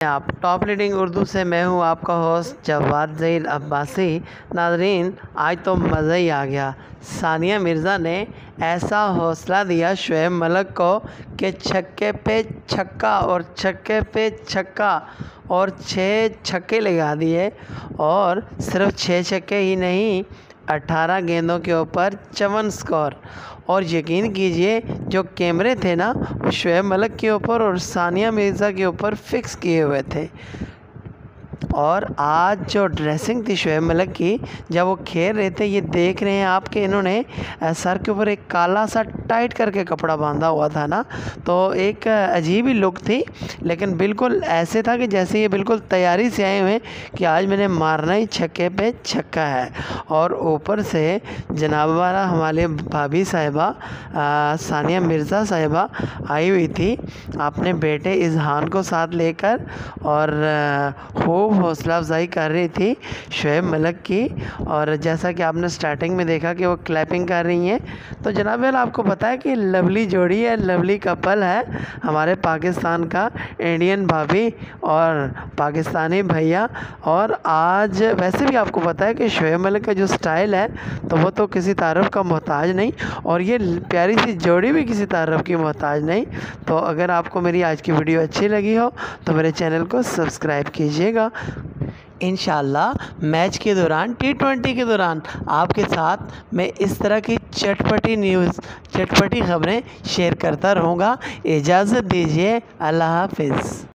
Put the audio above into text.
आप top leading Urdu से मैं हूं आपका होस्ट जवाद ज़हीर अब्बासी। नाज़रीन, आज तो मज़ा ही आ गया। सानिया मिर्ज़ा ने ऐसा हौसला दिया शुएब मलिक को कि छक्के पे छक्का और छक्के पे छक्का और 6 छक्के लगा दिए। और सिर्फ 6 छक्के ही नहीं, 18 गेंदों के ऊपर 54 स्कोर। और यकीन कीजिए, जो कैमरे थे ना, वो शुएब मलिक के ऊपर और सानिया मिर्ज़ा के ऊपर फिक्स किए हुए थे। और आज जो ड्रेसिंग थी शुएब मलिक की, जब वो खेल रहे थे, ये देख रहे हैं आप कि इन्होंने सर के ऊपर एक काला सा टाइट करके कपड़ा बांधा हुआ था ना, तो एक अजीब ही लुक थी। लेकिन बिल्कुल ऐसे था कि जैसे ये बिल्कुल तैयारी से आए हुए हैं कि आज मैंने मारना ही छक्के पे छक्का है। और ऊपर से जनाब वाला हमारे भाभी साहिबा सानिया मिर्ज़ा साहिबा आई हुई थी अपने बेटे इज़हान को साथ लेकर, और खूब हौसला अफजाई कर रही थी शुएब मलिक की। और जैसा कि आपने स्टार्टिंग में देखा कि वो क्लैपिंग कर रही हैं, तो जनाब वाला आपको पता है कि लवली जोड़ी है, लवली कपल है हमारे पाकिस्तान का, इंडियन भाभी और पाकिस्तानी भैया। और आज वैसे भी आपको पता है कि शुएब मलिक का जो स्टाइल है, तो वो तो किसी तारीफ़ का मोहताज नहीं, और ये प्यारी सी जोड़ी भी किसी तारीफ़ की मोहताज नहीं। तो अगर आपको मेरी आज की वीडियो अच्छी लगी हो तो मेरे चैनल को सब्सक्राइब कीजिएगा। इंशाल्लाह मैच के दौरान, T20 के दौरान आपके साथ मैं इस तरह की चटपटी न्यूज़, चटपटी खबरें शेयर करता रहूँगा। इजाज़त दीजिए, अल्लाह हाफ़िज़।